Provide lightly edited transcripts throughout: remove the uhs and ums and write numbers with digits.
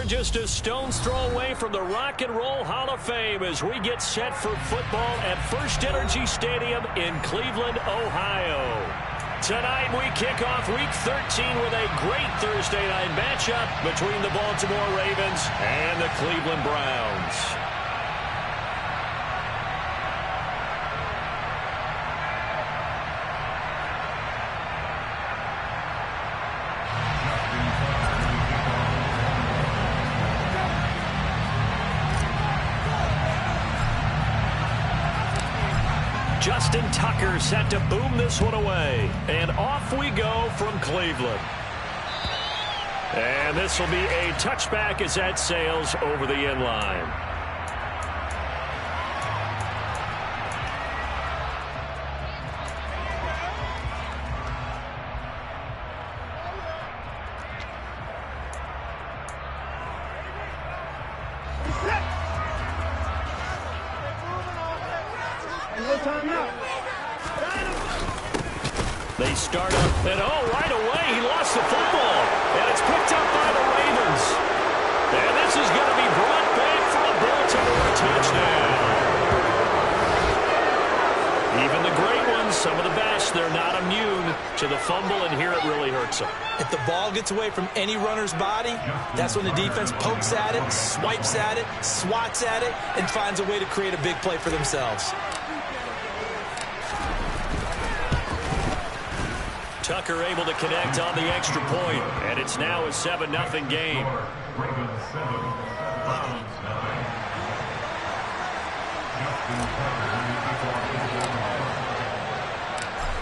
We're just a stone's throw away from the Rock and Roll Hall of Fame as we get set for football at First Energy Stadium in Cleveland, Ohio. Tonight we kick off Week 13 with a great Thursday night matchup between the Baltimore Ravens and the Cleveland Browns. Justin Tucker set to boom this one away. And off we go from Cleveland. And this will be a touchback as that sails over the end line. They start up, and right away, he lost the football. And it's picked up by the Ravens. And this is going to be brought back for a Baltimore touchdown. Even the great ones, some of the best, they're not immune to the fumble, and here it really hurts them. If the ball gets away from any runner's body, that's when the defense pokes at it, swipes at it, swats at it, and finds a way to create a big play for themselves. Tucker able to connect on the extra point, and it's now a 7-0 game.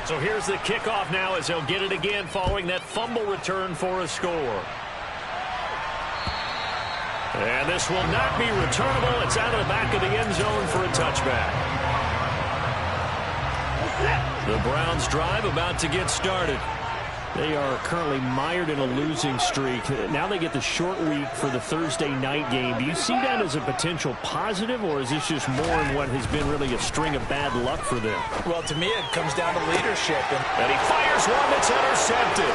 So here's the kickoff now as they'll get it again following that fumble return for a score. And this will not be returnable. It's out of the back of the end zone for a touchback. The Browns drive about to get started. They are currently mired in a losing streak. Now they get the short week for the Thursday night game. Do you see that as a potential positive, or is this just more in what has been really a string of bad luck for them? Well, to me, it comes down to leadership. And he fires one that's intercepted.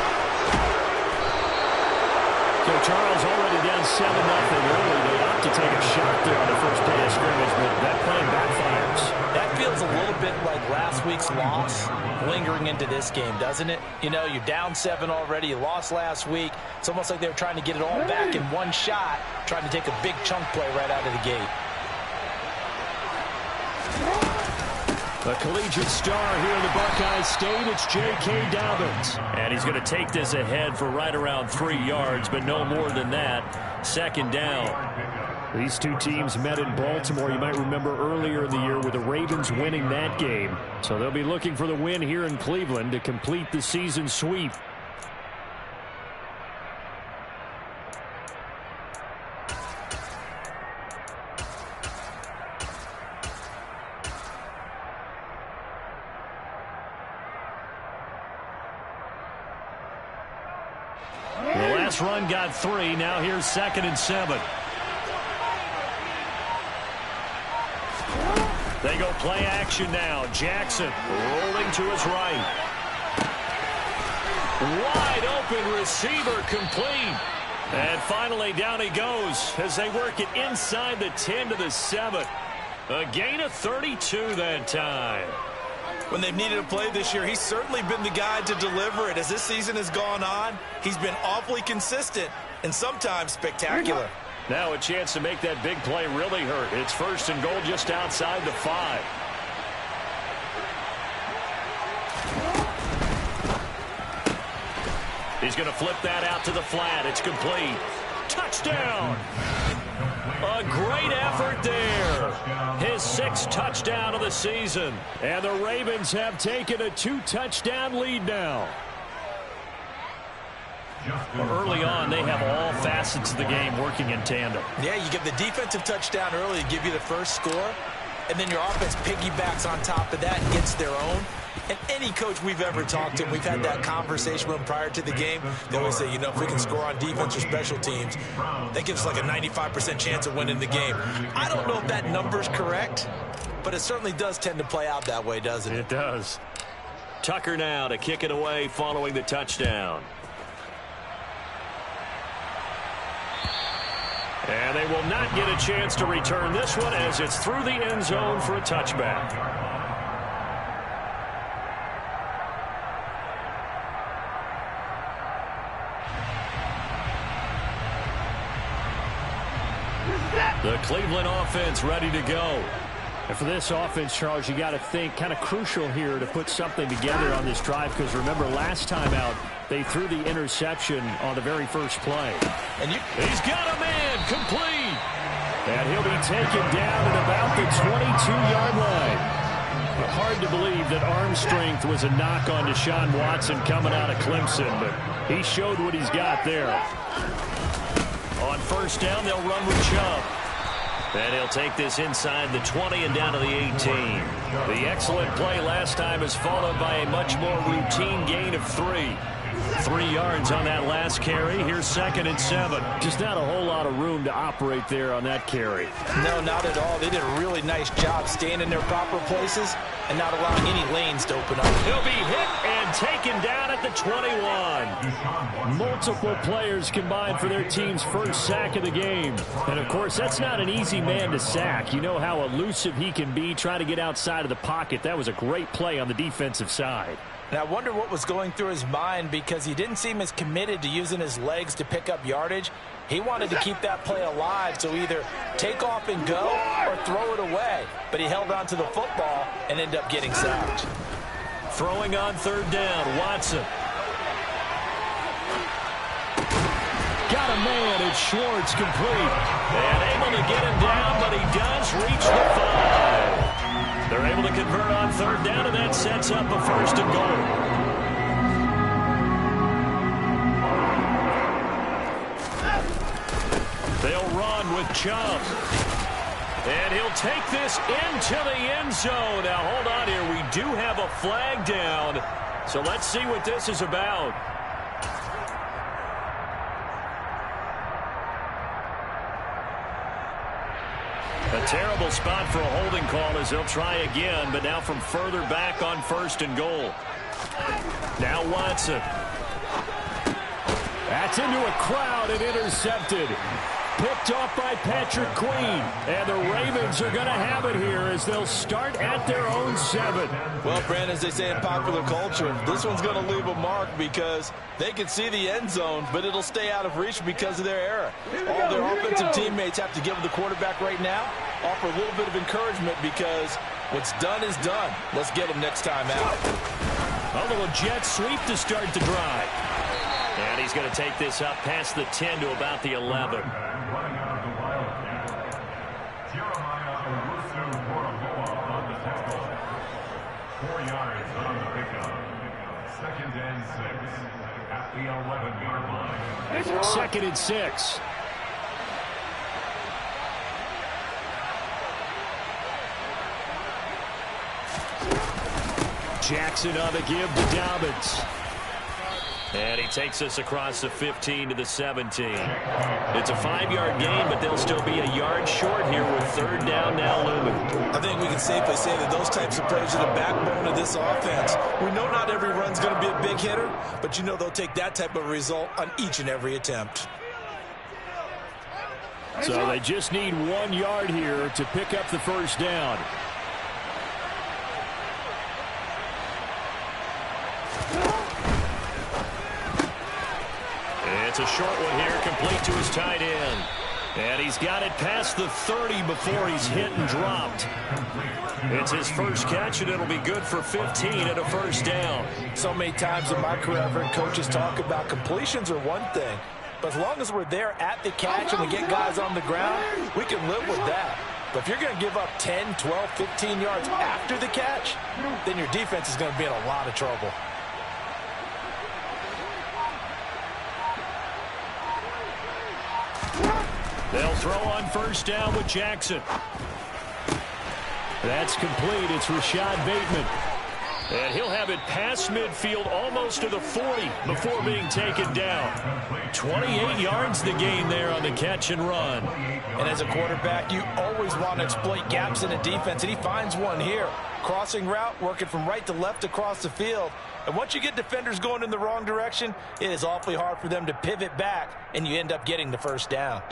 So Charles already down 7-0 early. They opt to take a shot there on the first play of scrimmage, but that plan backfires. That feels a little bit like last week's loss lingering into this game, doesn't it? You know, you're down 7 already. You lost last week. It's almost like they were trying to get it all back in one shot, trying to take a big chunk play right out of the gate. A collegiate star here in the Buckeye State, it's J.K. Dobbins. And he's going to take this ahead for right around 3 yards, but no more than that. Second down. These two teams met in Baltimore, you might remember earlier in the year, with the Ravens winning that game. So they'll be looking for the win here in Cleveland to complete the season sweep. The last run got 3. Now here's 2nd and 7. They go play action now. Jackson rolling to his right. Wide open receiver complete. And finally down he goes as they work it inside the 10 to the 7. A gain of 32 that time. When they've needed a play this year, he's certainly been the guy to deliver it. As this season has gone on, he's been awfully consistent and sometimes spectacular. Now a chance to make that big play really hurt. It's 1st and goal just outside the 5. He's going to flip that out to the flat. It's complete. Touchdown! A great effort there. His 6th touchdown of the season. And the Ravens have taken a 2-touchdown lead now. Early on, they have all facets of the game working in tandem. Yeah, you get the defensive touchdown early to give you the first score, and then your offense piggybacks on top of that and gets their own. And any coach we've ever talked to, we've had that conversation with them prior to the game, they always say, you know, if we can score on defense or special teams, that gives us like a 95% chance of winning the game. I don't know if that number's correct, but it certainly does tend to play out that way, doesn't it? It does. Tucker now to kick it away following the touchdown. And they will not get a chance to return this one as it's through the end zone for a touchback. The Cleveland offense ready to go. And for this offense, Charles, you got to think kind of crucial here to put something together on this drive, because remember last time out they threw the interception on the very first play. And he's got a man complete. And he'll be taken down at about the 22-yard line. Hard to believe that arm strength was a knock on Deshaun Watson coming out of Clemson, but he showed what he's got there. On first down, they'll run with Chubb. And he'll take this inside the 20 and down to the 18. The excellent play last time is followed by a much more routine gain of 3. 3 yards on that last carry. Here's 2nd and 7. Just not a whole lot of room to operate there on that carry. No, not at all. They did a really nice job staying in their proper places and not allowing any lanes to open up. He'll be hit and taken down at the 21. Multiple players combined for their team's first sack of the game. And, of course, that's not an easy man to sack. You know how elusive he can be trying to get outside of the pocket. That was a great play on the defensive side. And I wonder what was going through his mind, because he didn't seem as committed to using his legs to pick up yardage. He wanted to keep that play alive, so either take off and go or throw it away. But he held on to the football and ended up getting sacked. Throwing on third down, Watson. Got a man, it's Schwartz, complete. And able to get him down, but he does reach the 5. They're able to convert on third down, and that sets up a 1st and goal. They'll run with Chubb. And he'll take this into the end zone. Now, hold on here. We do have a flag down. So let's see what this is about. A terrible spot for a holding call as they'll try again, but now from further back on 1st and goal. Now Watson. That's into a crowd and intercepted. Picked off by Patrick Queen. And the Ravens are going to have it here as they'll start at their own 7. Well, Brandon, as they say in popular culture, this one's going to leave a mark because they can see the end zone, but it'll stay out of reach because of their error. All their offensive teammates have to give the quarterback right now, offer a little bit of encouragement, because what's done is done. Let's get them next time out. A little jet sweep to start the drive. And he's going to take this up past the 10 to about the 11. Second and 6. Jackson on the give to Dobbins. And he takes us across the 15 to the 17. It's a 5-yard gain, but they'll still be a yard short here with third down now looming. I think we can safely say that those types of plays are the backbone of this offense. We know not every run's going to be a big hitter, but you know they'll take that type of result on each and every attempt. So they just need 1 yard here to pick up the first down. It's a short one here, complete to his tight end. And he's got it past the 30 before he's hit and dropped. It's his first catch, and it'll be good for 15 and a first down. So many times in my career, I've heard coaches talk about completions are one thing, but as long as we're there at the catch and we get guys on the ground, we can live with that. But if you're going to give up 10, 12, 15 yards after the catch, then your defense is going to be in a lot of trouble. They'll throw on first down with Jackson. That's complete. It's Rashad Bateman. And he'll have it past midfield almost to the 40 before being taken down. 28 yards the gain there on the catch and run. And as a quarterback, you always want to exploit gaps in a defense, and he finds one here. Crossing route, working from right to left across the field. And once you get defenders going in the wrong direction, it is awfully hard for them to pivot back, and you end up getting the first down.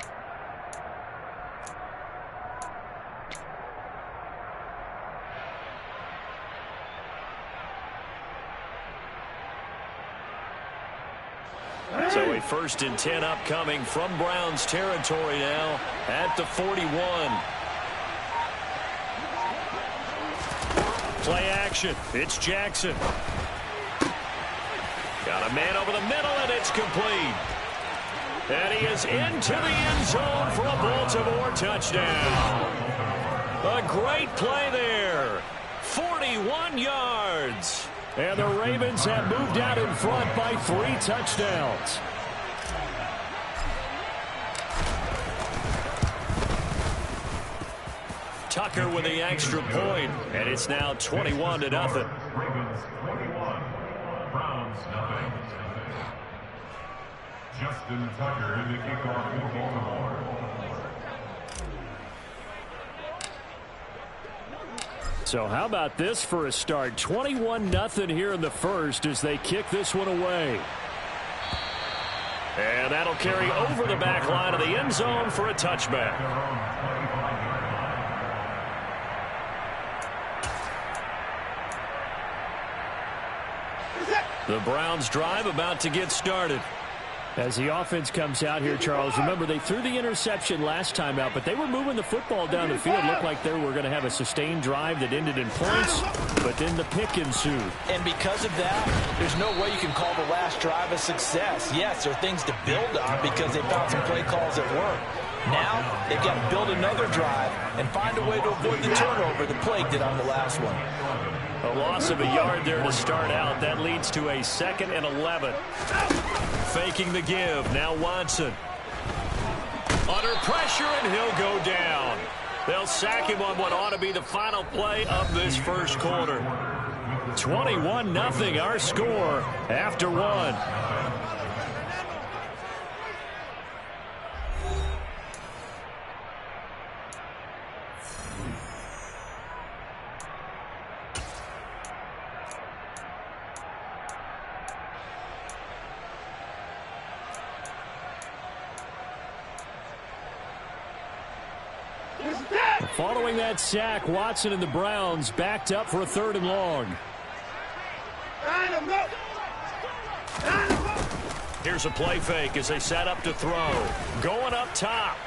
So a 1st and 10 upcoming from Browns territory now at the 41. Play action. It's Jackson. Got a man over the middle, and it's complete. And he is into the end zone for a Baltimore touchdown. A great play there. 41 yards. And the Ravens have moved out in front by 3 touchdowns. Tucker with the extra point, and it's now 21-0. Ravens 21, Browns nothing. Justin Tucker in the kickoff for Baltimore. So how about this for a start? 21-0 here in the first as they kick this one away. And that'll carry over the back line of the end zone for a touchback. The Browns drive about to get started. As the offense comes out here, Charles, remember they threw the interception last time out, but they were moving the football down the field. Looked like they were going to have a sustained drive that ended in points, but then the pick ensued. And because of that, there's no way you can call the last drive a success. Yes, there are things to build on because they found some play calls that work. Now, they've got to build another drive and find a way to avoid the turnover the plague did on the last one. A loss of a yard there to start out. That leads to a 2nd and 11. Faking the give. Now Watson. Under pressure, and he'll go down. They'll sack him on what ought to be the final play of this first quarter. 21-0 our score after 1. Following that sack, Watson and the Browns backed up for a 3rd and long. Here's a play fake as they set up to throw. Going up top.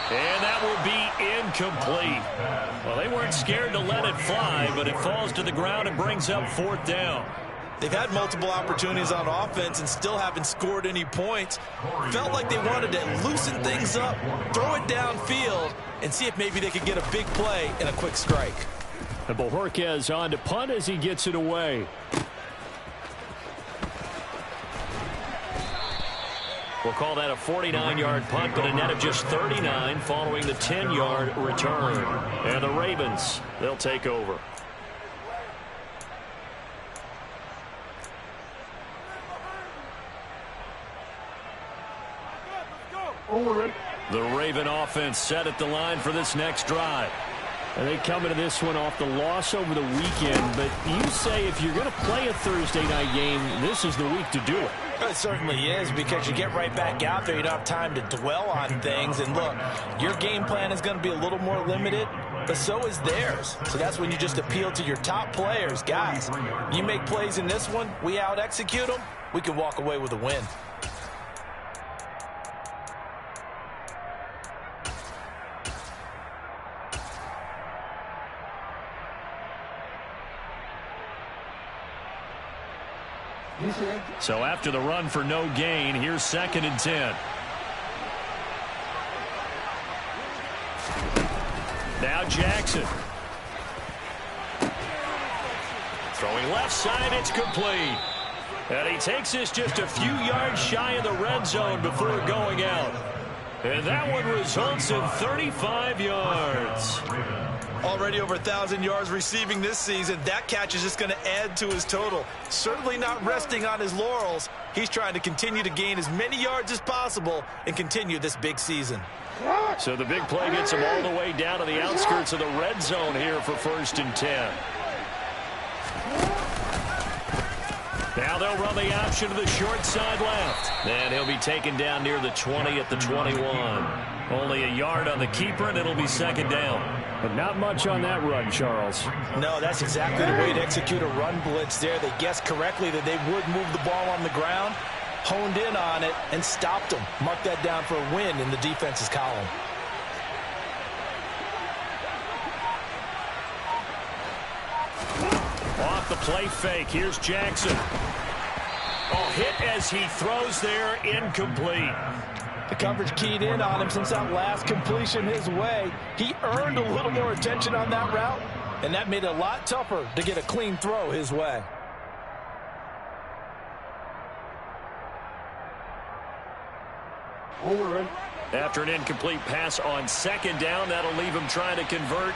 And that will be incomplete. Well, they weren't scared to let it fly, but it falls to the ground and brings up 4th down. They've had multiple opportunities on offense and still haven't scored any points. Felt like they wanted to loosen things up, throw it downfield, and see if maybe they could get a big play and a quick strike. And Bojorquez on to punt as he gets it away. We'll call that a 49-yard punt, but a net of just 39 following the 10-yard return. And the Ravens, they'll take over. The Raven offense set at the line for this next drive. And they come into this one off the loss over the weekend, but you say if you're going to play a Thursday night game, this is the week to do it. It certainly is, because you get right back out there. You don't have time to dwell on things. And look, your game plan is going to be a little more limited, but so is theirs. So that's when you just appeal to your top players. Guys, you make plays in this one, we out-execute them, we can walk away with a win. So after the run for no gain, here's 2nd and 10. Now Jackson. Throwing left side, it's complete. And he takes this just a few yards shy of the red zone before going out. And that one results in 35 yards. Already over 1,000 yards receiving this season. That catch is just going to add to his total. Certainly not resting on his laurels. He's trying to continue to gain as many yards as possible and continue this big season. So the big play gets him all the way down to the outskirts of the red zone here for 1st and 10. Now they'll run the option to the short side left. And he'll be taken down near the 20 at the 21. Only a yard on the keeper, and it'll be 2nd down. But not much on that run, Charles. No, that's exactly the way to execute a run blitz there. They guessed correctly that they would move the ball on the ground. honed in on it and stopped him. Mark that down for a win in the defense's column. Off the play fake. Here's Jackson. Oh, hit as he throws there, incomplete. The coverage keyed in on him since that last completion his way. He earned a little more attention on that route, and that made it a lot tougher to get a clean throw his way. After an incomplete pass on second down, that'll leave him trying to convert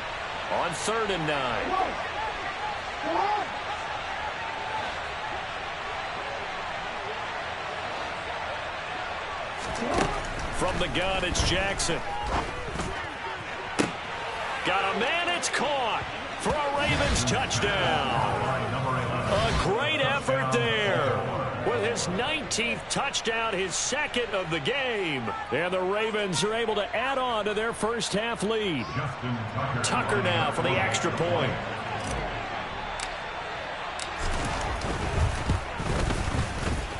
on 3rd and 9. From the gun, it's Jackson. Got a man, it's caught for a Ravens touchdown. A great effort there. With his 19th touchdown, his second of the game. And the Ravens are able to add on to their first half lead. Tucker now for the extra point.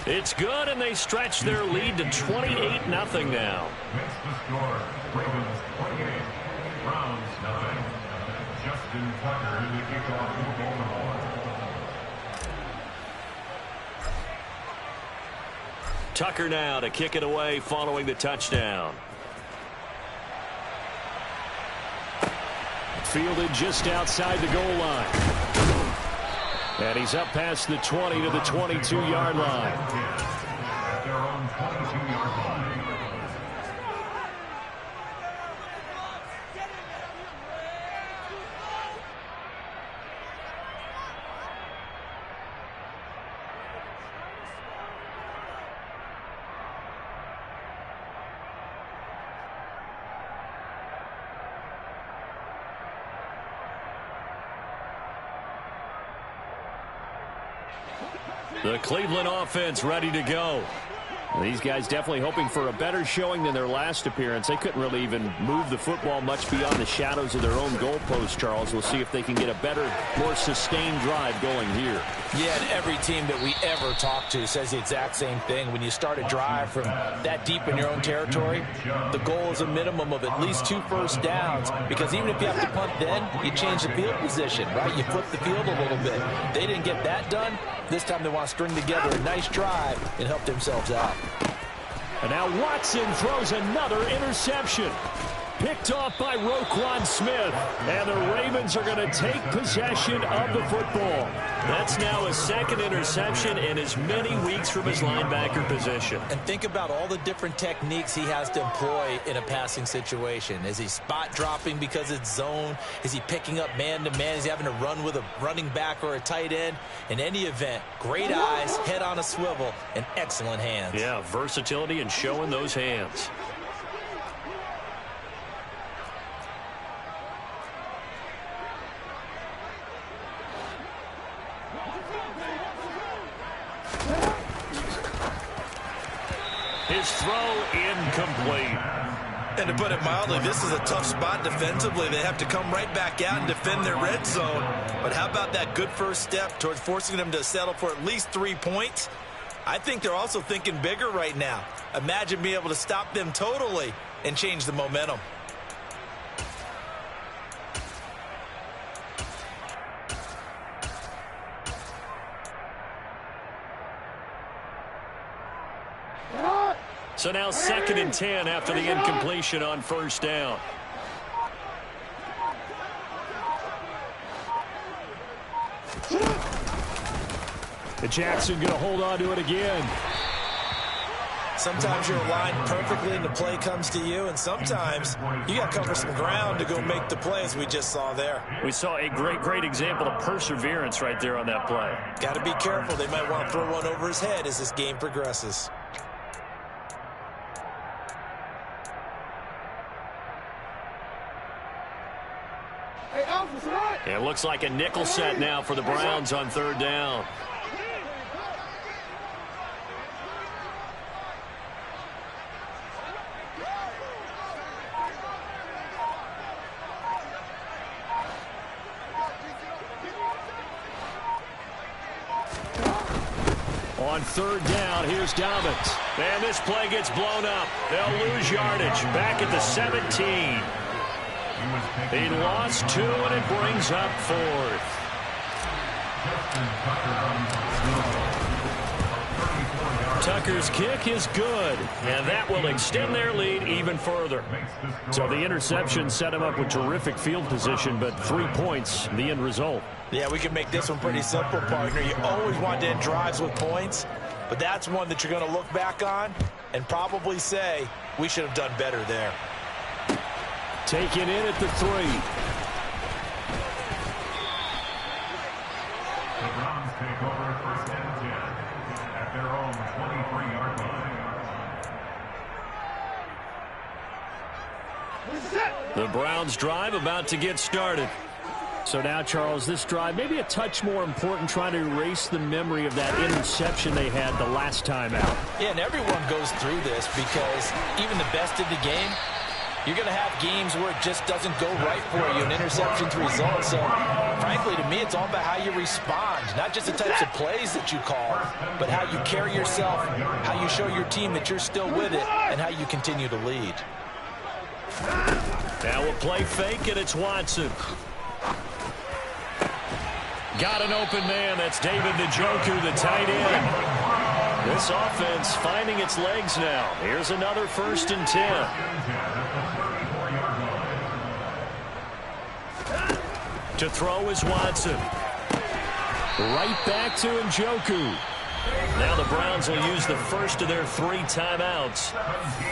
It's good, and they stretch their lead to 28-0 now. Makes the score. Ravens 28, Browns nothing. Justin Tucker in the kickoff for Baltimore. Tucker now to kick it away following the touchdown. Fielded just outside the goal line. And he's up past the 20 to the 22-yard line. At their own 22-yard line. The Cleveland offense ready to go. These guys definitely hoping for a better showing than their last appearance. They couldn't really even move the football much beyond the shadows of their own goalpost, Charles. We'll see if they can get a better, more sustained drive going here. Yeah, and every team that we ever talk to says the exact same thing. When you start a drive from that deep in your own territory, the goal is a minimum of at least 2 first downs, because even if you have to punt then, you change the field position, right? You flip the field a little bit. They didn't get that done. This time they want to string together a nice drive and help themselves out. And now Watson throws another interception. Picked off by Roquan Smith. And the Ravens are going to take possession of the football. That's now his second interception in as many weeks from his linebacker position. And think about all the different techniques he has to employ in a passing situation. Is he spot dropping because it's zone? Is he picking up man-to-man? Is he having to run with a running back or a tight end? In any event, great eyes, head on a swivel, and excellent hands. Yeah, versatility and showing those hands. His throw incomplete. And to put it mildly, this is a tough spot defensively. They have to come right back out and defend their red zone. But how about that good first step towards forcing them to settle for at least 3 points? I think they're also thinking bigger right now. Imagine being able to stop them totally and change the momentum. So now 2nd and 10 after the incompletion on first down. And Jackson going to hold on to it again. Sometimes you're aligned perfectly and the play comes to you, and sometimes you got to cover some ground to go make the play, as we just saw there. We saw a great example of perseverance right there on that play. Got to be careful. They might want to throw one over his head as this game progresses. It looks like a nickel set now for the Browns on 3rd down. On on third down, here's Dobbins. And this play gets blown up. They'll lose yardage back at the 17. He lost 2, and it brings up 4th. Tucker's kick is good, and that will extend their lead even further. So the interception set him up with terrific field position, but 3 points, the end result. Yeah, we can make this one pretty simple, partner. You always want to end drives with points, but that's one that you're going to look back on and probably say, we should have done better there. Taken in at the 3. The Browns take over at 1st and 10 at their own 23-yard line. The Browns drive about to get started. So now, Charles, this drive maybe a touch more important, trying to erase the memory of that interception they had the last time out. Yeah, and everyone goes through this because even the best of the game, you're going to have games where it just doesn't go right for you, and interceptions result. So, frankly, to me, it's all about how you respond, not just the types of plays that you call, but how you carry yourself, how you show your team that you're still with it, and how you continue to lead. Now we'll play fake, and it's Watson. Got an open man. That's David Njoku, the tight end. This offense finding its legs now. Here's another 1st and 10. To throw is Watson. Right back to Njoku. Now the Browns will use the first of their 3 timeouts.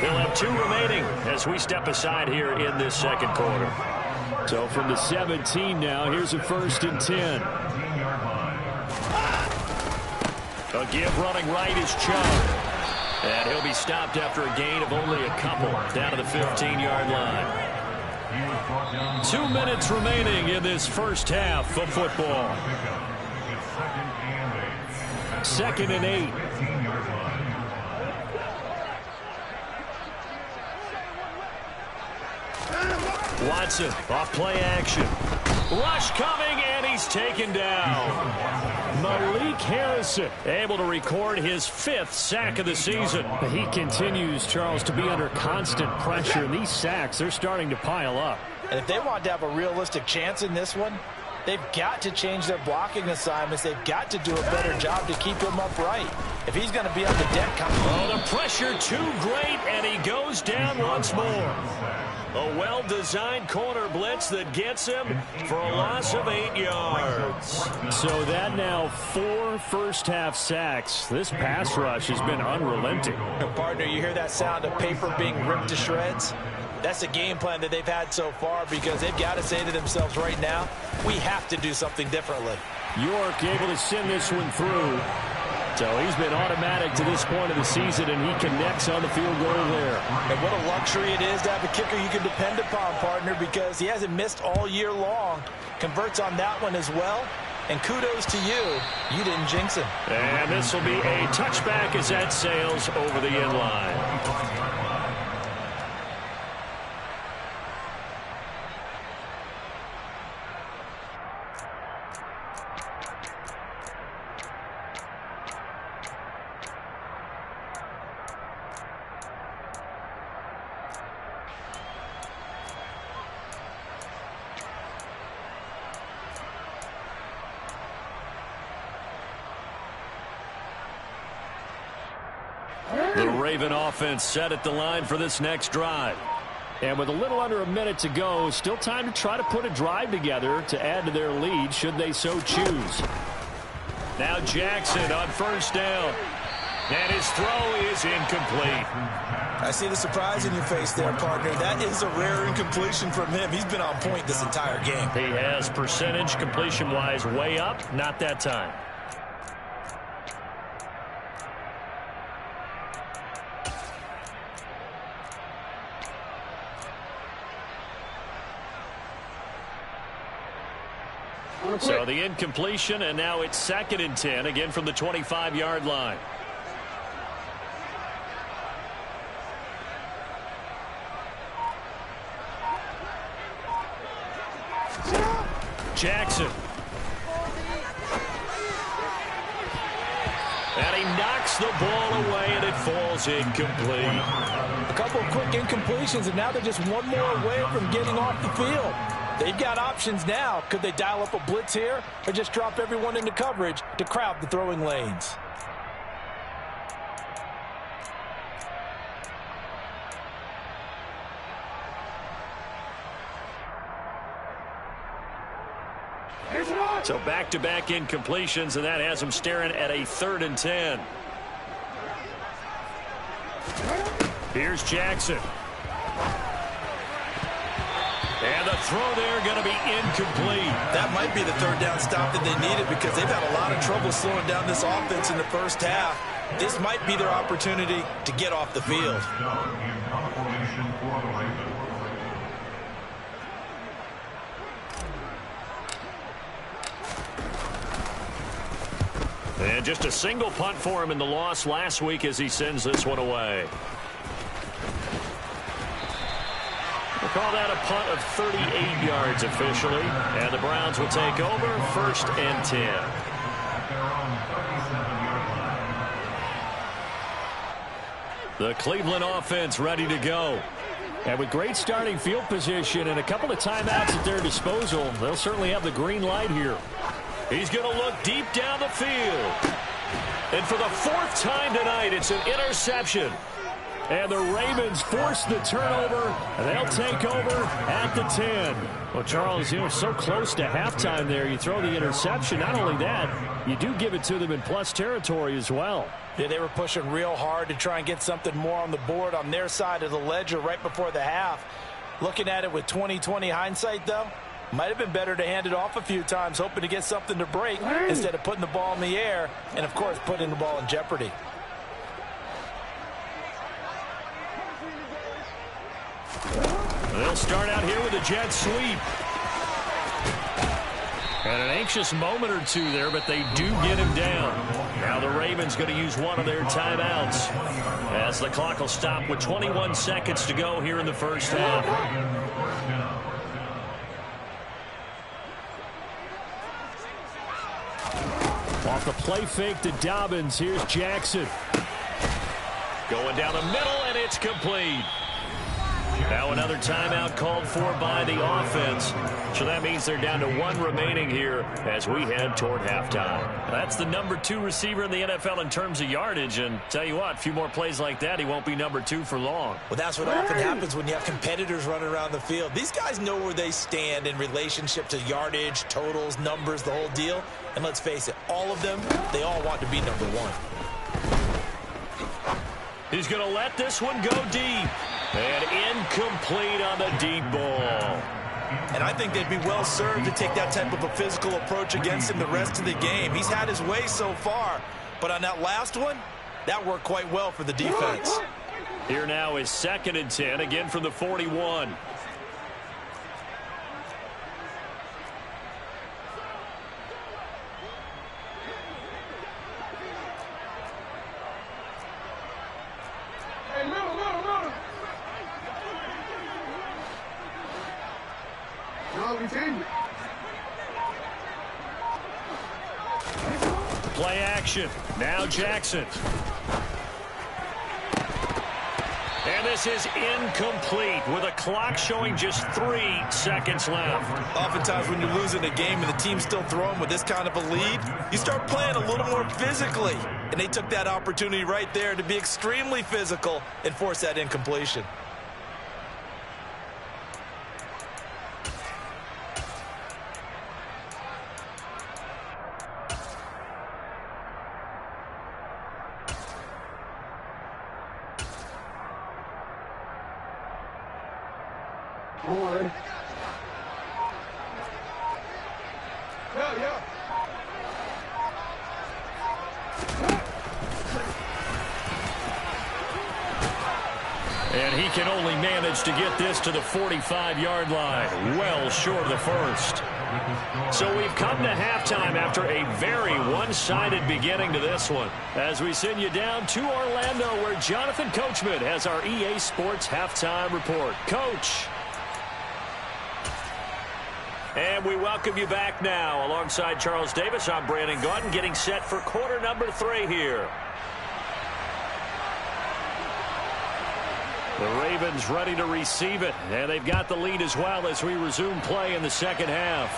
They'll have 2 remaining as we step aside here in this second quarter. So from the 17 now, here's a 1st and 10. A give running right is Chubb. And he'll be stopped after a gain of only a couple down to the 15-yard line. 2 minutes remaining in this first half of football. 2nd and 8. Watson off play action. Rush coming, and he's taken down. Malik Harrison able to record his 5th sack of the season. He continues, Charles, to be under constant pressure. And these sacks, they're starting to pile up. And if they want to have a realistic chance in this one, they've got to change their blocking assignments. They've got to do a better job to keep him upright. If he's going to be on the deck, oh, the pressure too great, and he goes down once more. A well-designed corner blitz that gets him for a loss of 8 yards. So that now 4 first-half sacks. This pass rush has been unrelenting. Partner, you hear that sound of paper being ripped to shreds? That's the game plan that they've had so far, because they've got to say to themselves right now, we have to do something differently. York able to send this one through. So he's been automatic to this point of the season, and he connects on the field goal there. And what a luxury it is to have a kicker you can depend upon, partner, because he hasn't missed all year long. Converts on that one as well. And kudos to you. You didn't jinx him. And this will be a touchback as that sails over the end line. The Raven offense set at the line for this next drive. And with a little under a minute to go, still time to try to put a drive together to add to their lead should they so choose. Now Jackson on 1st down. And his throw is incomplete. I see the surprise in your face there, partner. That is a rare incompletion from him. He's been on point this entire game. He has percentage completion-wise way up, not that time. So the incompletion, and now it's 2nd and 10, again from the 25-yard line. Jackson. And he knocks the ball away, and it falls incomplete. A couple of quick incompletions, and now they're just one more away from getting off the field. They've got options now. Could they dial up a blitz here or just drop everyone into coverage to crowd the throwing lanes? So back-to-back incompletions, and that has them staring at a 3rd and 10. Here's Jackson. And the throw there going to be incomplete. That might be the 3rd down stop that they needed because they've had a lot of trouble slowing down this offense in the first half. This might be their opportunity to get off the field. And just a single punt for him in the loss last week as he sends this one away. We'll call that a punt of 38 yards officially. And the Browns will take over 1st and 10. The Cleveland offense ready to go. And with great starting field position and a couple of timeouts at their disposal, they'll certainly have the green light here. He's going to look deep down the field. And for the 4th time tonight, it's an interception. And the Ravens force the turnover, and they'll take over at the 10. Well, Charles, you know, so close to halftime there. You throw the interception. Not only that, you do give it to them in plus territory as well. Yeah, they were pushing real hard to try and get something more on the board on their side of the ledger right before the half. Looking at it with 20/20 hindsight, though, might have been better to hand it off a few times, hoping to get something to break instead of putting the ball in the air and, of course, putting the ball in jeopardy. They'll start out here with a jet sweep. And an anxious moment or two there, but they do get him down. Now the Ravens going to use one of their timeouts as the clock will stop with 21 seconds to go here in the first half. Off the play fake to Dobbins, here's Jackson. Going down the middle, and it's complete. Now another timeout called for by the offense. So that means they're down to 1 remaining here as we head toward halftime. That's the number 2 receiver in the NFL in terms of yardage. And tell you what, a few more plays like that, he won't be number 2 for long. Well, that's what often happens when you have competitors running around the field. These guys know where they stand in relationship to yardage, totals, numbers, the whole deal. And let's face it, all of them, they all want to be number 1. He's going to let this one go deep. And incomplete on the deep ball. And I think they'd be well served to take that type of a physical approach against him the rest of the game. He's had his way so far, but on that last one, that worked quite well for the defense. Here now is 2nd and 10, again from the 41. Play action. Now Jackson. And this is incomplete with a clock showing just 3 seconds left. Oftentimes when you're losing a game and the team's still throwing with this kind of a lead, you start playing a little more physically. And they took that opportunity right there to be extremely physical and force that incompletion. And he can only manage to get this to the 45-yard line, well short of the first. So we've come to halftime after a very one-sided beginning to this one. As we send you down to Orlando, where Jonathan Coachman has our EA Sports halftime report. Coach. And we welcome you back now. Alongside Charles Davis, I'm Brandon Gotw, getting set for quarter number 3 here. The Ravens ready to receive it, and they've got the lead as well as we resume play in the second half.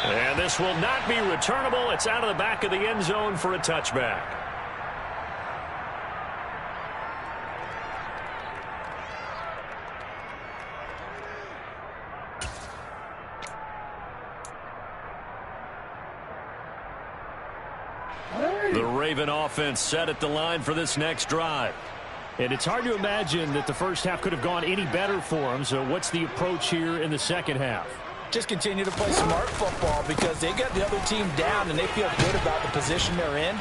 And this will not be returnable. It's out of the back of the end zone for a touchback. The Raven offense set at the line for this next drive. And it's hard to imagine that the first half could have gone any better for them. So what's the approach here in the second half? Just continue to play smart football because they got the other team down and they feel good about the position they're in.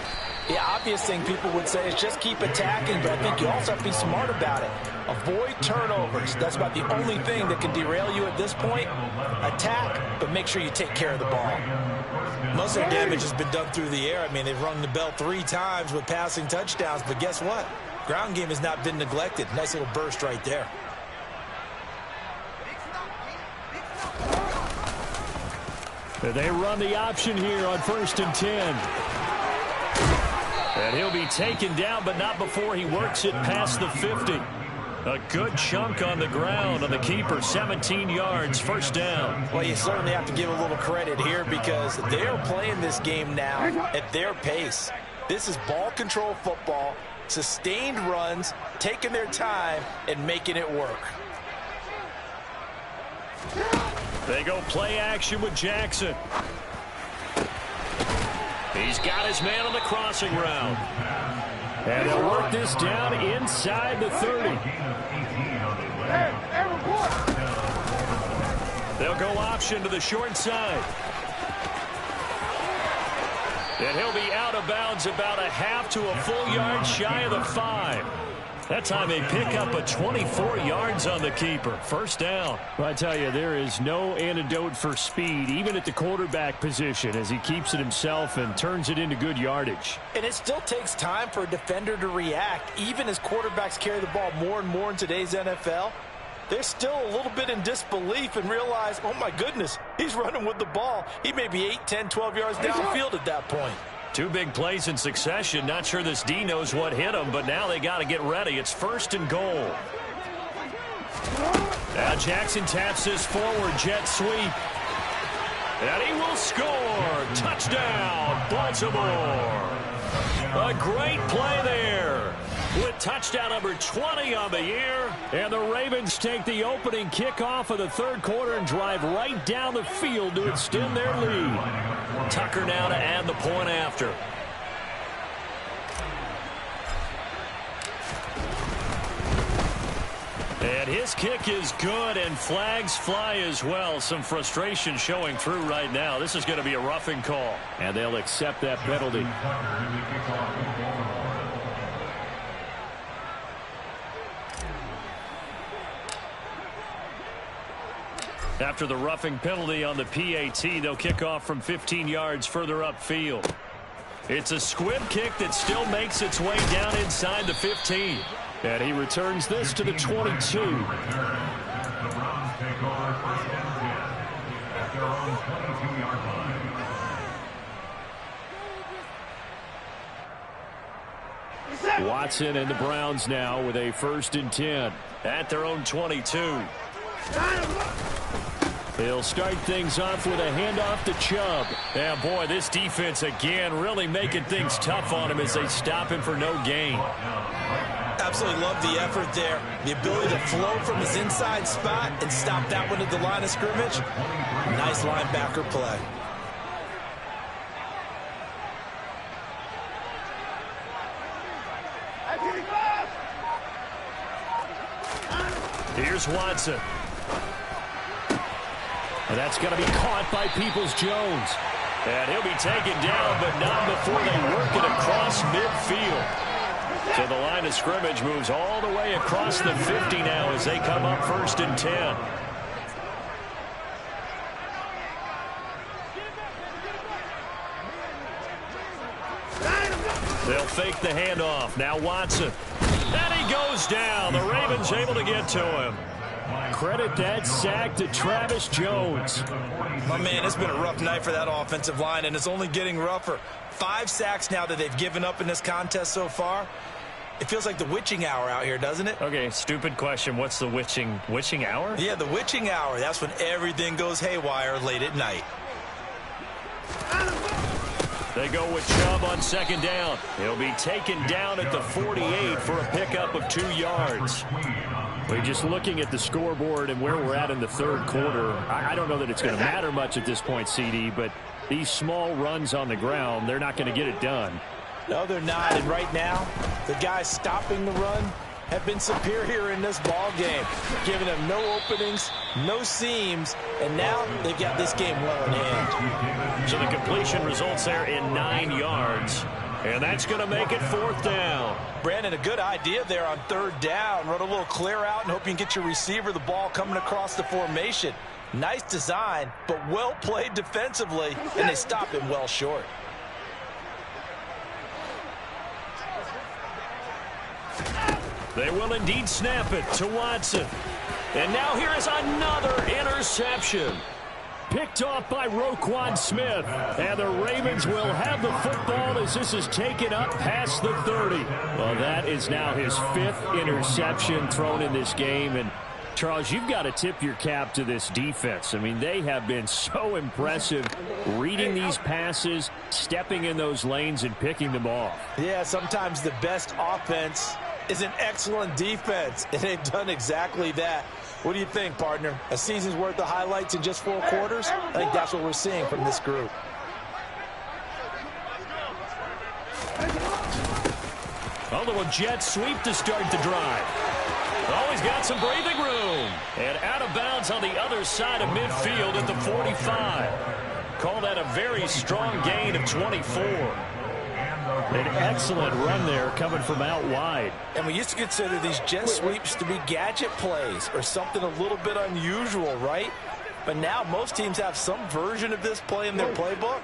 The obvious thing people would say is just keep attacking, but I think you also have to be smart about it. Avoid turnovers. That's about the only thing that can derail you at this point. Attack, but make sure you take care of the ball. Most of their damage has been done through the air. I mean, they've rung the bell 3 times with passing touchdowns, but guess what? Ground game has not been neglected. Nice little burst right there. They run the option here on 1st and 10. And he'll be taken down, but not before he works it past the 50. A good chunk on the ground on the keeper, 17 yards, first down. Well, you certainly have to give a little credit here because they're playing this game now at their pace. This is ball control football, sustained runs, taking their time, and making it work. They go play action with Jackson. He's got his man on the crossing route. And they'll work this down inside the 30. They'll go option to the short side. And he'll be out of bounds about a half to a full yard shy of the 5. That time they pick up a 24 yards on the keeper. First down. Well, I tell you, there is no antidote for speed, even at the quarterback position, as he keeps it himself and turns it into good yardage. And it still takes time for a defender to react. Even as quarterbacks carry the ball more and more in today's NFL, they're still a little bit in disbelief and realize, oh my goodness, he's running with the ball. He may be 8, 10, 12 yards downfield at that point. 2 big plays in succession. Not sure this D knows what hit him, but now they got to get ready. It's 1st and goal. Now Jackson taps this forward jet sweep. And he will score. Touchdown, Baltimore. A great play there. With touchdown number 20 on the year. And the Ravens take the opening kickoff of the 3rd quarter and drive right down the field to extend their lead. Tucker now to add the point after. And his kick is good, and flags fly as well. Some frustration showing through right now. This is going to be a roughing call. And they'll accept that penalty. After the roughing penalty on the PAT, they'll kick off from 15 yards further upfield. It's a squib kick that still makes its way down inside the 15. And he returns this to the 22. The Browns take over 1st and 10 at their own 22-yard line. Watson and the Browns now with a 1st and 10 at their own 22. They'll start things off with a handoff to Chubb. Yeah, boy, this defense again really making things tough on him as they stop him for no gain. Absolutely love the effort there. The ability to flow from his inside spot and stop that one at the line of scrimmage. Nice linebacker play. Here's Watson. And that's going to be caught by Peoples-Jones. And he'll be taken down, but not before they work it across midfield. So the line of scrimmage moves all the way across the 50 now as they come up 1st and 10. They'll fake the handoff. Now Watson. And he goes down. The Ravens able to get to him. Credit that sack to Travis Jones. My man, it's been a rough night for that offensive line, and it's only getting rougher. 5 sacks now that they've given up in this contest so far. It feels like the witching hour out here, doesn't it? Okay, stupid question. What's the witching hour? Yeah, the witching hour. That's when everything goes haywire late at night. They go with Chubb on second down. He'll be taken down at the 48 for a pickup of 2 yards. We're just looking at the scoreboard and where we're at in the third quarter. I don't know that it's going to matter much at this point, CD, but these small runs on the ground, they're not going to get it done. No, they're not. And right now, the guys stopping the run have been superior in this ball game, giving them no openings, no seams, and now they've got this game well in hand. So the completion results there in 9 yards, and that's going to make it 4th down. Brandon, a good idea there on 3rd down. Run a little clear out and hope you can get your receiver the ball coming across the formation. Nice design, but well played defensively, and they stop him well short. They will indeed snap it to Watson. And now here is another interception. Picked off by Roquan Smith. And the Ravens will have the football as this is taken up past the 30. Well, that is now his 5th interception thrown in this game. And, Charles, you've got to tip your cap to this defense. I mean, they have been so impressive reading these passes, stepping in those lanes, and picking them off. Yeah, sometimes the best offense is an excellent defense, and they've done exactly that. What do you think, partner? A season's worth of highlights in just 4 quarters? I think that's what we're seeing from this group. A little jet sweep to start the drive. Always got some breathing room. And out of bounds on the other side of midfield at the 45. Call that a very strong gain of 24. An excellent run there coming from out wide. And we used to consider these jet sweeps to be gadget plays or something a little bit unusual, right? But now most teams have some version of this play in their playbook.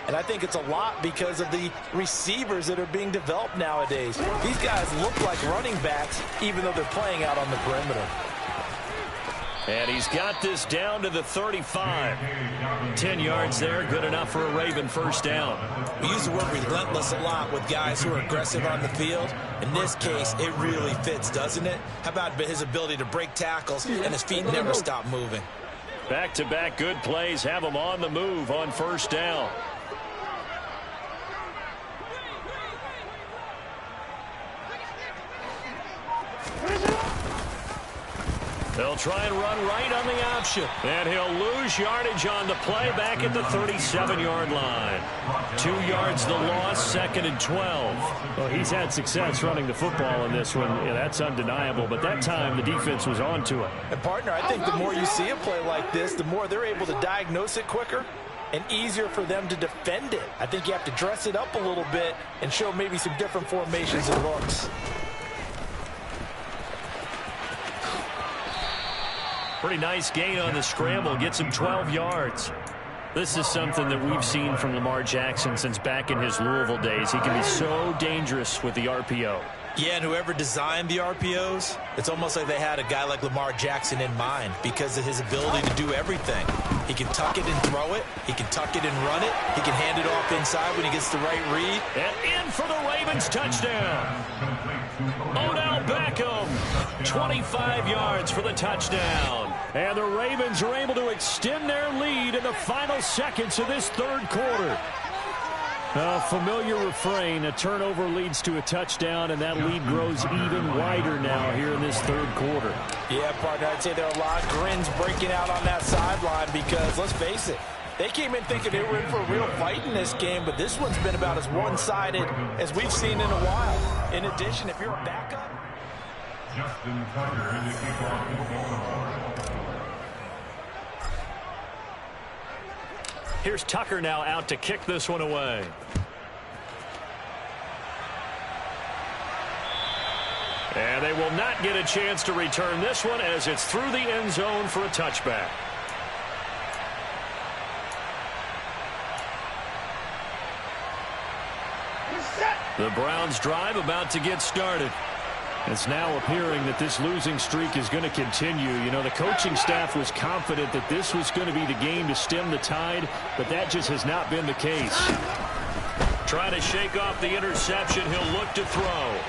And I think it's a lot because of the receivers that are being developed nowadays. These guys look like running backs even though they're playing out on the perimeter. And he's got this down to the 35. 10 yards there, good enough for a Raven first down. We use the word relentless a lot with guys who are aggressive on the field. In this case, it really fits, doesn't it? How about his ability to break tackles and his feet never stop moving? Back-to-back good plays have him on the move on first down. They'll try and run right on the option. And he'll lose yardage on the play back at the 37-yard line. 2 yards the loss, 2nd and 12. Well, he's had success running the football in this one. Yeah, that's undeniable. But that time, the defense was on to it. And, partner, I think the more you see a play like this, the more they're able to diagnose it quicker and easier for them to defend it. I think you have to dress it up a little bit and show maybe some different formations and looks. Pretty nice gain on the scramble. Gets him 12 yards. This is something that we've seen from Lamar Jackson since back in his Louisville days. He can be so dangerous with the RPO. Yeah, and whoever designed the RPOs, it's almost like they had a guy like Lamar Jackson in mind because of his ability to do everything. He can tuck it and throw it. He can tuck it and run it. He can hand it off inside when he gets the right read. And in for the Ravens touchdown. Odell Beckham, 25 yards for the touchdown. And the Ravens are able to extend their lead in the final seconds of this third quarter. A familiar refrain, a turnover leads to a touchdown, and that lead grows even wider now here in this third quarter. Yeah, partner, I'd say there are a lot of grins breaking out on that sideline because, let's face it, they came in thinking they were in for a real fight in this game, but this one's been about as one-sided as we've seen in a while. In addition, if you're a backup, Justin Tucker in the kickoff for Baltimore. Here's Tucker now out to kick this one away. And they will not get a chance to return this one as it's through the end zone for a touchback. The Browns drive about to get started. It's now appearing that this losing streak is going to continue. You know, the coaching staff was confident that this was going to be the game to stem the tide, but that just has not been the case. Trying to shake off the interception. He'll look to throw.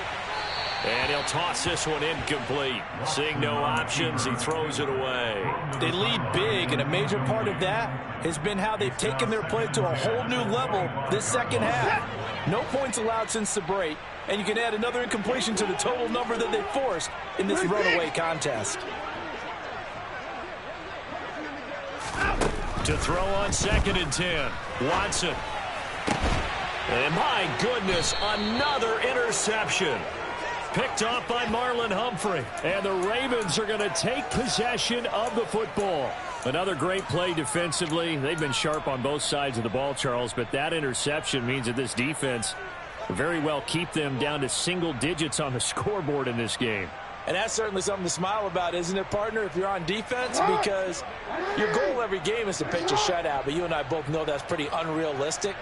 And he'll toss this one incomplete. Seeing no options, he throws it away. They lead big, and a major part of that has been how they've taken their play to a whole new level this second half. No points allowed since the break, and you can add another incompletion to the total number that they forced in this runaway contest. To throw on 2nd and 10. Watson. And my goodness, another interception. Picked off by Marlon Humphrey. And the Ravens are going to take possession of the football. Another great play defensively. They've been sharp on both sides of the ball, Charles, but that interception means that this defense very well keep them down to single digits on the scoreboard in this game. And that's certainly something to smile about, isn't it, partner, if you're on defense? Because your goal every game is to pitch a shutout, but you and I both know that's pretty unrealistic.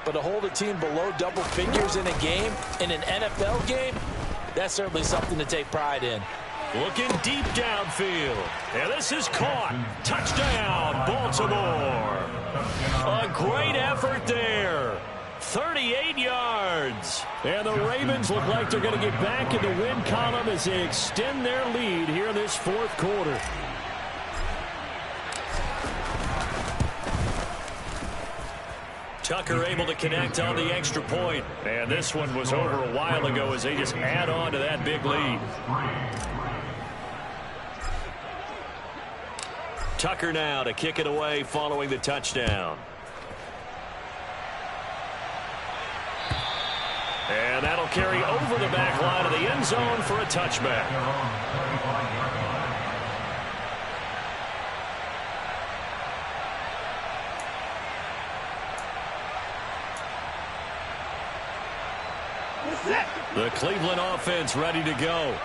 But to hold a team below double figures in a game, in an NFL game, that's certainly something to take pride in. Looking deep downfield. And this is caught. Touchdown, Baltimore. A great effort there. 38 yards. And the Ravens look like they're going to get back in the win column as they extend their lead here in this 4th quarter. Tucker able to connect on the extra point. And this one was over a while ago as they just add on to that big lead. Tucker now to kick it away following the touchdown. And that'll carry over the back line of the end zone for a touchback. The Cleveland offense ready to go.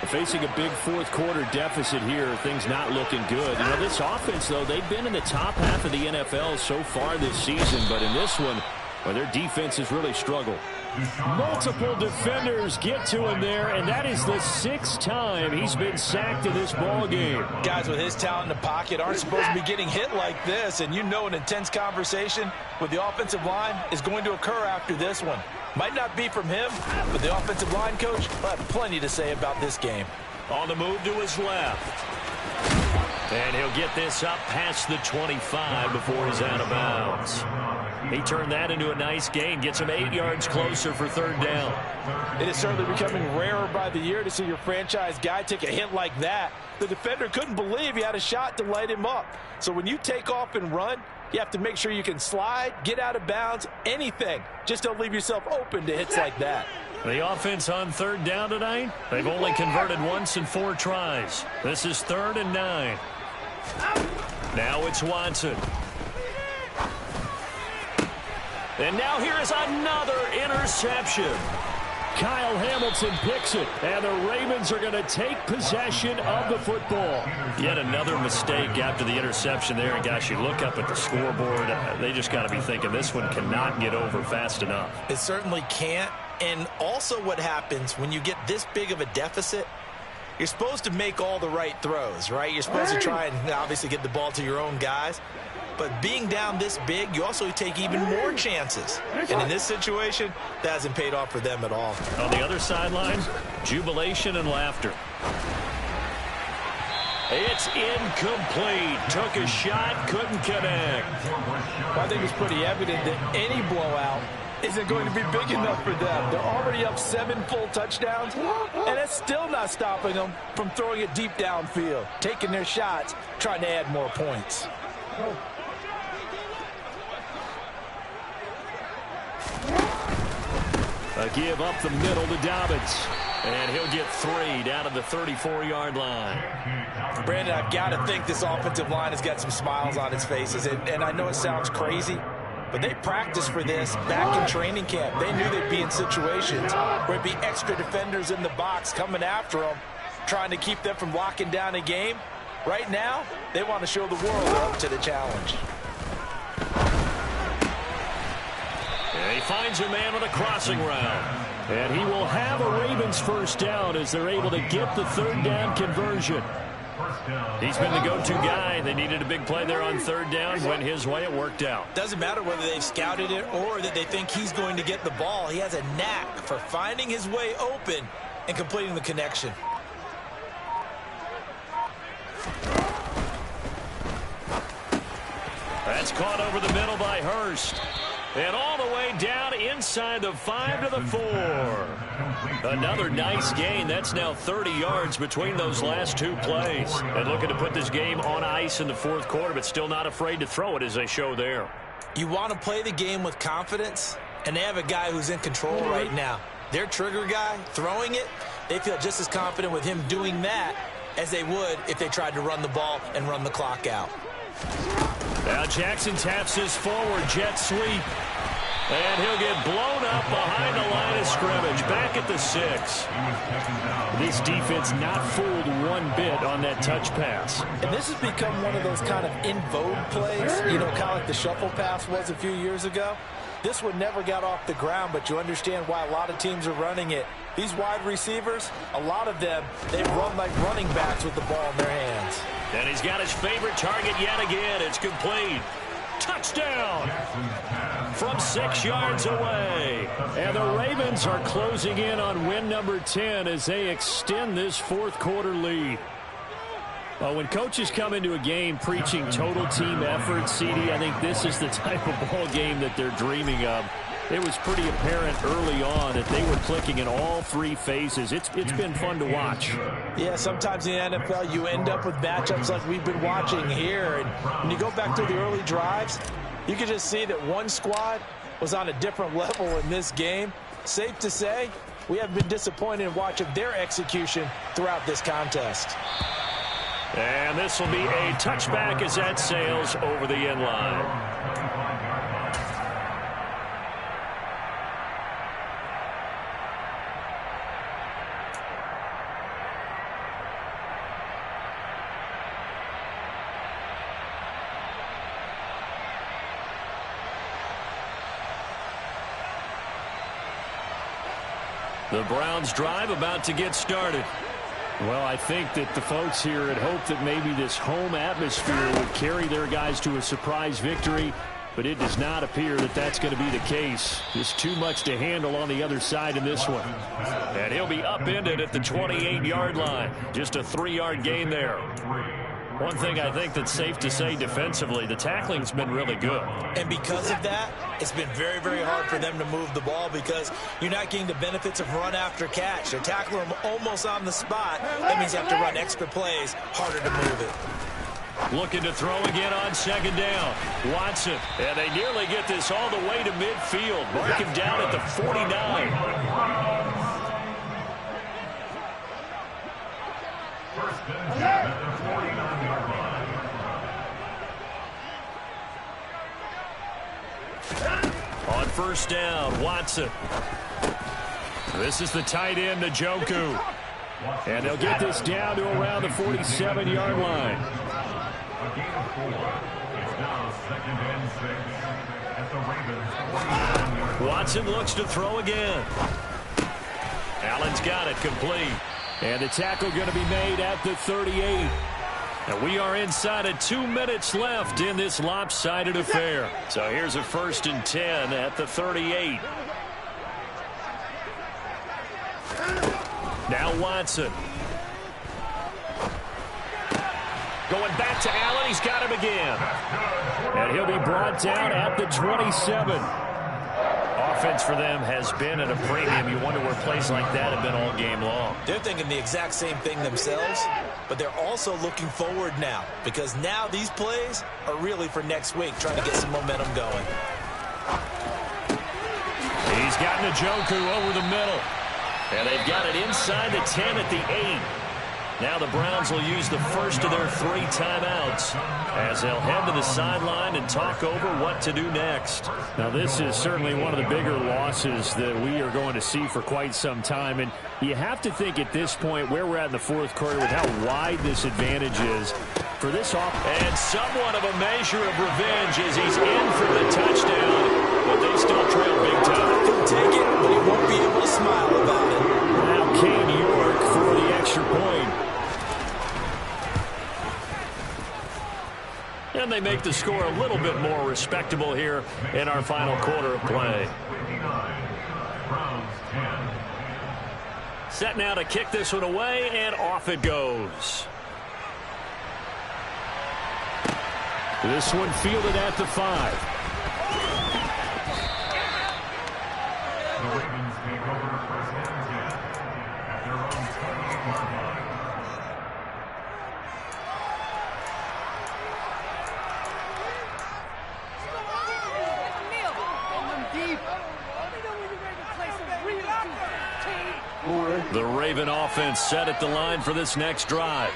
Facing a big 4th quarter deficit here, things not looking good. You know, this offense, though, they've been in the top half of the NFL so far this season, but in this one, well, their defense has really struggled. Multiple defenders get to him there, and that is the 6th time he's been sacked in this ball game. Guys with his talent in the pocket aren't supposed to be getting hit like this, and you know an intense conversation with the offensive line is going to occur after this one. Might not be from him, but the offensive line coach will have plenty to say about this game. On the move to his left. And he'll get this up past the 25 before he's out of bounds. He turned that into a nice gain, gets him 8 yards closer for 3rd down. It is certainly becoming rarer by the year to see your franchise guy take a hit like that. The defender couldn't believe he had a shot to light him up. So when you take off and run, you have to make sure you can slide, get out of bounds, anything. Just don't leave yourself open to hits like that. The offense on 3rd down tonight, they've only converted once in 4 tries. This is 3rd and 9. Now it's Watson. And now here is another interception. Kyle Hamilton picks it, and the Ravens are going to take possession of the football. Yet another mistake after the interception there. And, gosh, you look up at the scoreboard, they just got to be thinking this one cannot get over fast enough. It certainly can't. And also what happens when you get this big of a deficit, you're supposed to make all the right throws, right? You're supposed to try and obviously get the ball to your own guys. But being down this big, you also take even more chances. And in this situation, that hasn't paid off for them at all. On the other sideline, jubilation and laughter. It's incomplete. Took a shot, couldn't connect. Well, I think it's pretty evident that any blowout isn't going to be big enough for them. They're already up 7 full touchdowns, and it's still not stopping them from throwing it deep downfield, taking their shots, trying to add more points. A give up the middle to Dobbins. And he'll get 3 down to the 34-yard line. Brandon, I've got to think this offensive line has got some smiles on its faces. And I know it sounds crazy, but they practiced for this back in training camp. They knew they'd be in situations where it'd be extra defenders in the box coming after them, trying to keep them from locking down a game. Right now, they want to show the world they're up to the challenge. And he finds a man on a crossing route. And he will have a Ravens first down as they're able to get the third down conversion. He's been the go-to guy. They needed a big play there on third down. Went his way. It worked out. Doesn't matter whether they've scouted it or that they think he's going to get the ball. He has a knack for finding his way open and completing the connection. That's caught over the middle by Hurst. And all the way down inside the 5 to the 4. Another nice gain. That's now 30 yards between those last two plays. And looking to put this game on ice in the fourth quarter, but still not afraid to throw it as they show there. You want to play the game with confidence, and they have a guy who's in control right now. Their trigger guy, throwing it, they feel just as confident with him doing that as they would if they tried to run the ball and run the clock out. Now Jackson taps his forward jet sweep. And he'll get blown up behind the line of scrimmage. Back at the 6. This defense not fooled one bit on that touch pass. And this has become one of those kind of in vogue plays, you know, kind of like the shuffle pass was a few years ago. This one never got off the ground, but you understand why a lot of teams are running it. These wide receivers, a lot of them, they run like running backs with the ball in their hands. And he's got his favorite target yet again. It's complete. Touchdown from 6 yards away. And the Ravens are closing in on win number 10 as they extend this fourth quarter lead. When coaches come into a game preaching total team effort, CD, I think this is the type of ball game that they're dreaming of. It was pretty apparent early on that they were clicking in all three phases. It's been fun to watch. Yeah, sometimes in the NFL you end up with matchups like we've been watching here. And when you go back to the early drives, you can just see that one squad was on a different level in this game. Safe to say, we have been disappointed in watching their execution throughout this contest. And this will be a touchback as that sails over the end line. The Browns drive about to get started. Well, I think that the folks here had hoped that maybe this home atmosphere would carry their guys to a surprise victory, but it does not appear that that's going to be the case. Just too much to handle on the other side in this one. And he'll be upended at the 28-yard line. Just a 3-yard gain there. One thing I think that's safe to say defensively, the tackling's been really good. And because of that, it's been very, very hard for them to move the ball because you're not getting the benefits of run after catch. They're tackling them almost on the spot. That means you have to run extra plays, harder to move it. Looking to throw again on second down. Watson. And they nearly get this all the way to midfield. Mark him down at the 49. On first down, Watson. This is the tight end, Gotw. And they'll get this down to around the 47-yard line. A gain of 4. It's now 2nd and 6 at the Ravens. Watson looks to throw again. Allen's got it complete. And the tackle going to be made at the 38. And we are inside of 2 minutes left in this lopsided affair. So here's a 1st and 10 at the 38. Now Watson. Going back to Allen. He's got him again. And he'll be brought down at the 27. Offense for them has been at a premium. You wonder where plays like that have been all game long. They're thinking the exact same thing themselves, but they're also looking forward now because now these plays are really for next week, trying to get some momentum going. He's gotten Gotw over the middle. And they've got it inside the 10 at the 8. Now the Browns will use the first of their 3 timeouts as they'll head to the sideline and talk over what to do next. Now this is certainly one of the bigger losses that we are going to see for quite some time. And you have to think at this point where we're at in the fourth quarter with how wide this advantage is for this offense. And somewhat of a measure of revenge as he's in for the touchdown. but they still trail big time. He'll take it, but he won't be able to smile about it. Now Kane York for the extra point. And they make the score a little bit more respectable here in our final quarter of play. Set now to kick this one away, and off it goes. This one fielded at the 5. The Ravens take over first and 10 at their own 28-yard line. The Raven offense set at the line for this next drive.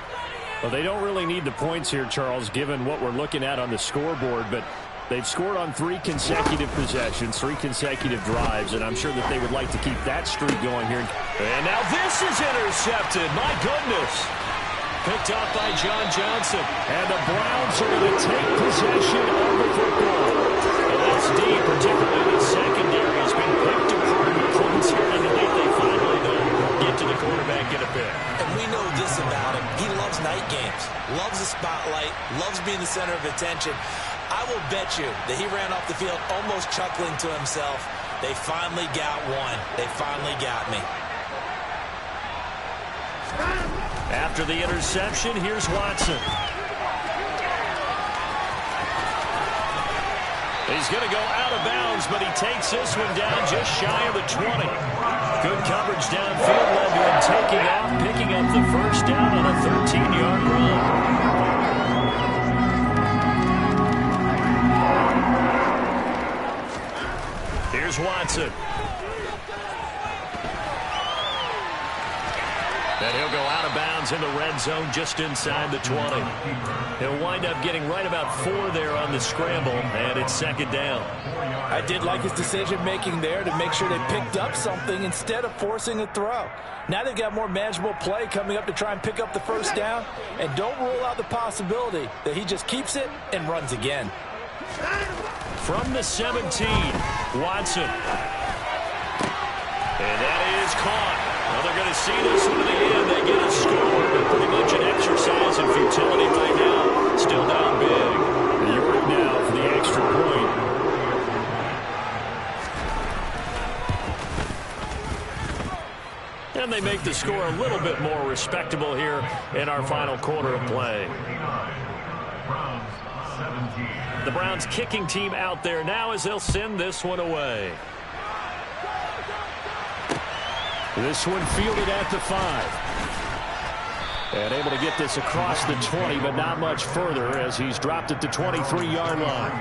Well, they don't really need the points here, Charles, given what we're looking at on the scoreboard, but they've scored on 3 consecutive possessions, 3 consecutive drives, and I'm sure that they would like to keep that streak going here. And now this is intercepted. My goodness. Picked up by John Johnson. And the Browns are going to take possession of the football. Well, that's deep, particularly the secondary has been picked apart with points here tonight. They finally don't get to the quarterback in a bit. And we know this about him. He loves night games, loves the spotlight, loves being the center of attention. I will bet you that he ran off the field almost chuckling to himself. They finally got one. They finally got me. After the interception, here's Watson. He's going to go out of bounds, but he takes this one down just shy of the 20. Good coverage downfield led to him taking off, picking up the first down on a 13-yard run. Here's Watson. And he'll go out of bounds in the red zone just inside the 20. He'll wind up getting right about 4 there on the scramble, and it's second down. I did like his decision-making there to make sure they picked up something instead of forcing a throw. Now they've got more manageable play coming up to try and pick up the first down, and don't rule out the possibility that he just keeps it and runs again. From the 17, Watson. And that is caught. Well, they're going to see this one to the end. They get a score, but pretty much an exercise in futility right now. Still down big. York now for the extra point. And they make the score a little bit more respectable here in our final quarter of play. The Browns kicking team out there now as they'll send this one away. This one fielded at the 5. And able to get this across the 20, but not much further as he's dropped at the 23-yard line.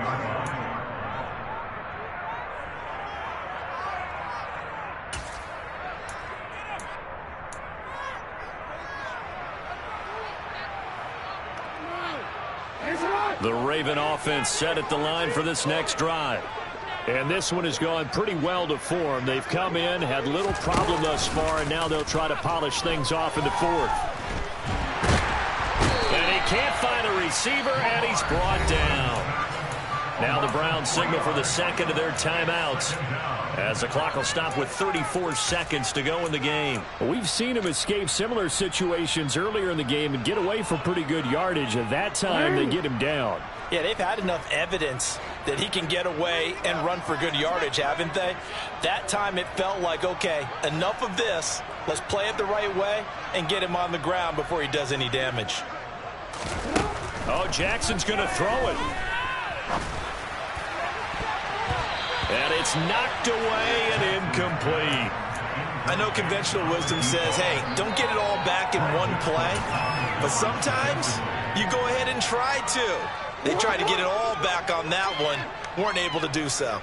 The Raven offense set at the line for this next drive. And this one has gone pretty well to form. They've come in, had little problem thus far, and now they'll try to polish things off in the 4th. And he can't find a receiver, and he's brought down. Now the Browns signal for the second of their timeouts, as the clock will stop with 34 seconds to go in the game. We've seen him escape similar situations earlier in the game and get away for pretty good yardage. At that time, they get him down. Yeah, they've had enough evidence that he can get away and run for good yardage, haven't they? That time it felt like, okay, enough of this. Let's play it the right way and get him on the ground before he does any damage. Oh, Jackson's going to throw it. And it's knocked away and incomplete. I know conventional wisdom says, hey, don't get it all back in one play. But sometimes you go ahead and try to. They tried to get it all back on that one. Weren't able to do so.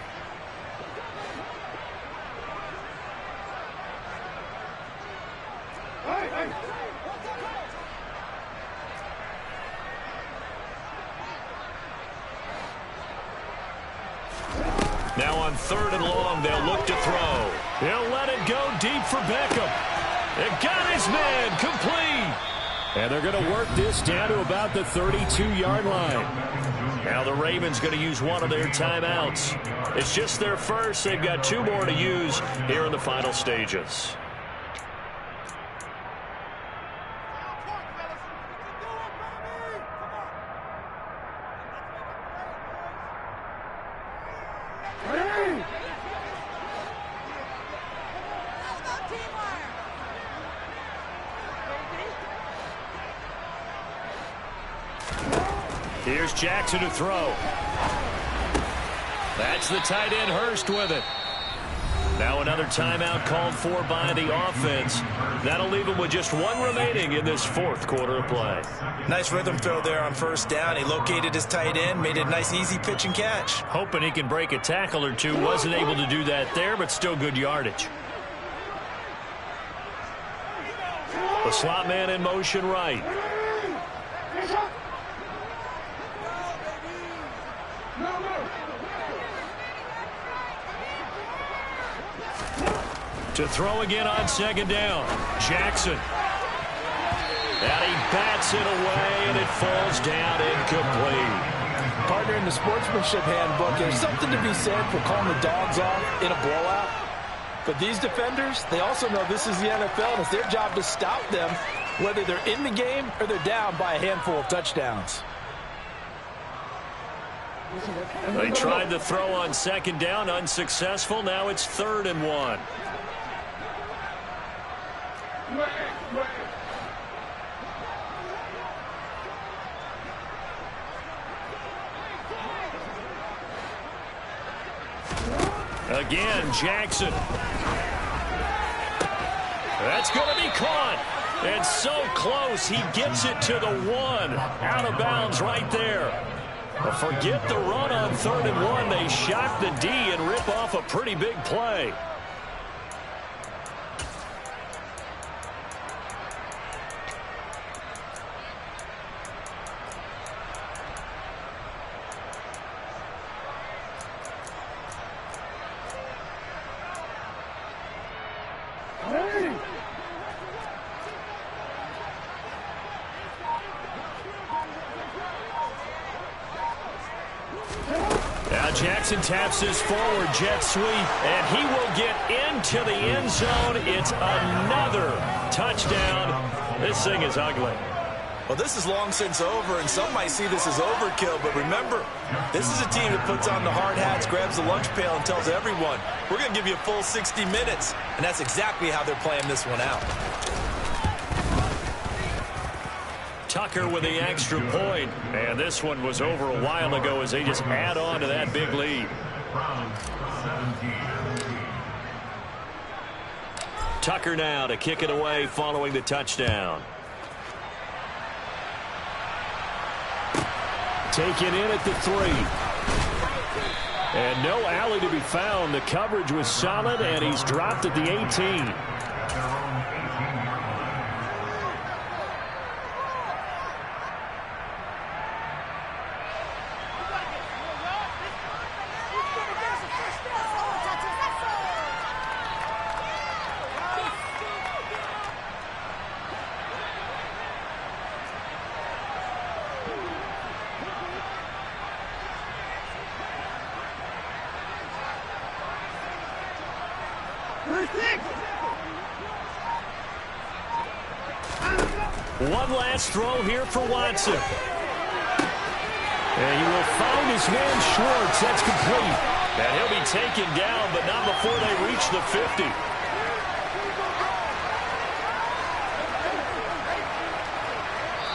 Now on 3rd and long, they'll look to throw. He'll let it go deep for Beckham. It got his man complete. And they're going to work this down to about the 32-yard line. Now the Ravens going to use one of their timeouts. It's just their first. They've got 2 more to use here in the final stages. Here's Jackson to throw. That's the tight end, Hurst, with it. Now another timeout called for by the offense. That'll leave him with just 1 remaining in this 4th quarter of play. Nice rhythm throw there on first down. He located his tight end, made it a nice easy pitch and catch. Hoping he can break a tackle or two. Wasn't able to do that there, but still good yardage. The slot man in motion right. To throw again on 2nd down. Jackson. And he bats it away, and it falls down incomplete. Partner, in the sportsmanship handbook, there's something to be said for calling the dogs off in a blowout. But these defenders, they also know this is the NFL, and it's their job to stop them, whether they're in the game or they're down by a handful of touchdowns. They tried to throw on 2nd down, unsuccessful. Now it's 3rd and 1. Again, Jackson. That's going to be caught. And so close, he gets it to the 1. Out of bounds right there. But forget the run on 3rd and 1. They shock the D and rip off a pretty big play. Now Jackson taps this forward jet sweep, and he will get into the end zone. It's another touchdown. This thing is ugly. Well, this is long since over, and some might see this as overkill. But remember, this is a team that puts on the hard hats, grabs the lunch pail, and tells everyone, we're going to give you a full 60 minutes. And that's exactly how they're playing this one out. Tucker with the extra point. And this one was over a while ago as they just add on to that big lead. Tucker now to kick it away following the touchdown. Taken in at the 3. And no alley to be found. The coverage was solid, and he's dropped at the 18. One last throw here for Watson. And he will find his man Schwartz. That's complete. And he'll be taken down, but not before they reach the 50.